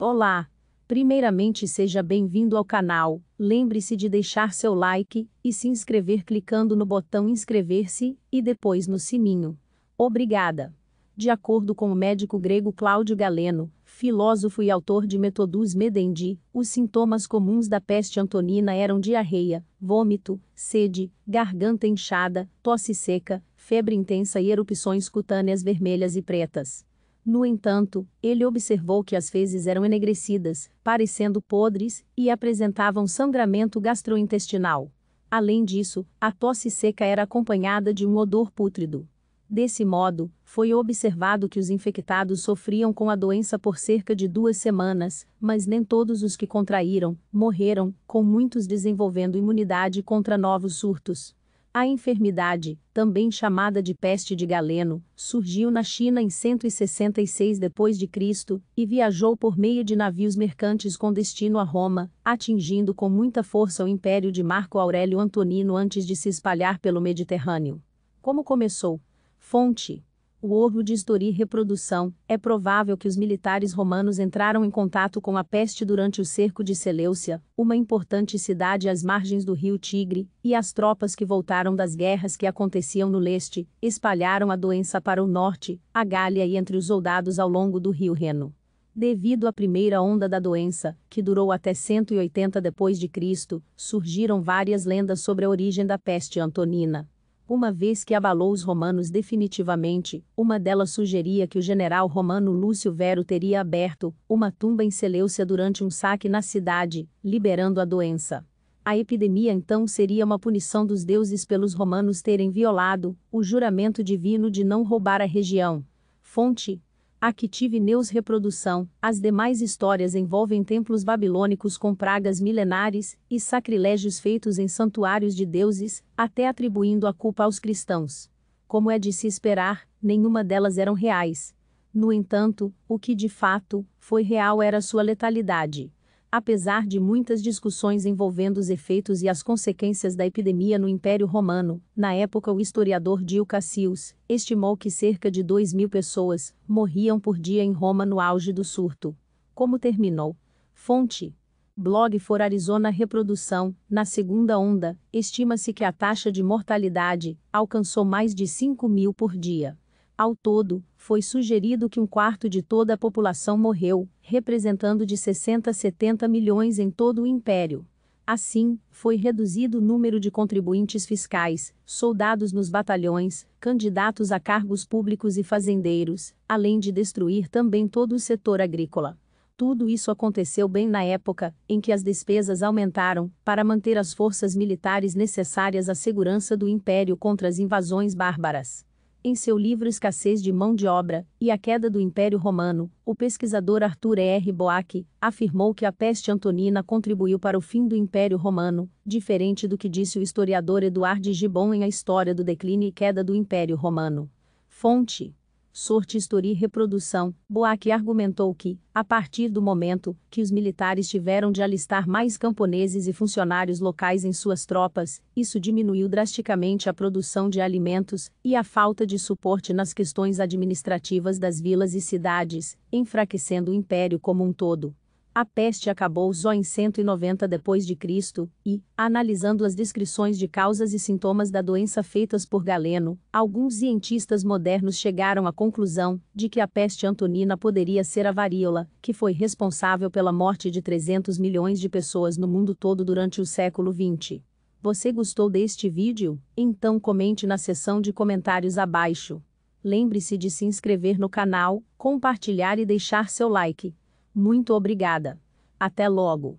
Olá! Primeiramente seja bem-vindo ao canal, lembre-se de deixar seu like, e se inscrever clicando no botão inscrever-se, e depois no sininho. Obrigada! De acordo com o médico grego Cláudio Galeno, filósofo e autor de Méthodus Medendi, os sintomas comuns da peste antonina eram diarreia, vômito, sede, garganta inchada, tosse seca, febre intensa e erupções cutâneas vermelhas e pretas. No entanto, ele observou que as fezes eram enegrecidas, parecendo podres, e apresentavam sangramento gastrointestinal. Além disso, a tosse seca era acompanhada de um odor pútrido. Desse modo, foi observado que os infectados sofriam com a doença por cerca de 2 semanas, mas nem todos os que contraíram, morreram, com muitos desenvolvendo imunidade contra novos surtos. A enfermidade, também chamada de peste de Galeno, surgiu na China em 166 d.C. e viajou por meio de navios mercantes com destino a Roma, atingindo com muita força o império de Marco Aurélio Antonino antes de se espalhar pelo Mediterrâneo. Como começou? Fonte: o Orbo de História e Reprodução. É provável que os militares romanos entraram em contato com a peste durante o cerco de Seleucia, uma importante cidade às margens do rio Tigre, e as tropas que voltaram das guerras que aconteciam no leste, espalharam a doença para o norte, a Gália e entre os soldados ao longo do rio Reno. Devido à primeira onda da doença, que durou até 180 d.C., surgiram várias lendas sobre a origem da peste antonina. Uma vez que abalou os romanos definitivamente, uma delas sugeria que o general romano Lúcio Vero teria aberto uma tumba em Seleucia durante um saque na cidade, liberando a doença. A epidemia então seria uma punição dos deuses pelos romanos terem violado o juramento divino de não roubar a região. Fonte: Active-News Reprodução. As demais histórias envolvem templos babilônicos com pragas milenares e sacrilégios feitos em santuários de deuses, até atribuindo a culpa aos cristãos. Como é de se esperar, nenhuma delas eram reais. No entanto, o que de fato foi real era sua letalidade. Apesar de muitas discussões envolvendo os efeitos e as consequências da epidemia no Império Romano, na época o historiador Dio Cassius estimou que cerca de 2.000 pessoas morriam por dia em Roma no auge do surto. Como terminou? Fonte: Blog for Arizona Reprodução. Na segunda onda, estima-se que a taxa de mortalidade alcançou mais de 5.000 por dia. Ao todo, foi sugerido que 1/4 de toda a população morreu, representando de 60 a 70 milhões em todo o império. Assim, foi reduzido o número de contribuintes fiscais, soldados nos batalhões, candidatos a cargos públicos e fazendeiros, além de destruir também todo o setor agrícola. Tudo isso aconteceu bem na época em que as despesas aumentaram para manter as forças militares necessárias à segurança do império contra as invasões bárbaras. Em seu livro Escassez de Mão de Obra e a Queda do Império Romano, o pesquisador Arthur R. Boak afirmou que a peste antonina contribuiu para o fim do Império Romano, diferente do que disse o historiador Eduard Gibbon em A História do Declínio e Queda do Império Romano. Fonte: Sorte História e Reprodução. Boak argumentou que, a partir do momento que os militares tiveram de alistar mais camponeses e funcionários locais em suas tropas, isso diminuiu drasticamente a produção de alimentos e a falta de suporte nas questões administrativas das vilas e cidades, enfraquecendo o império como um todo. A peste acabou só em 190 d.C. e, analisando as descrições de causas e sintomas da doença feitas por Galeno, alguns cientistas modernos chegaram à conclusão de que a peste antonina poderia ser a varíola, que foi responsável pela morte de 300 milhões de pessoas no mundo todo durante o século XX. Você gostou deste vídeo? Então comente na seção de comentários abaixo. Lembre-se de se inscrever no canal, compartilhar e deixar seu like. Muito obrigada. Até logo.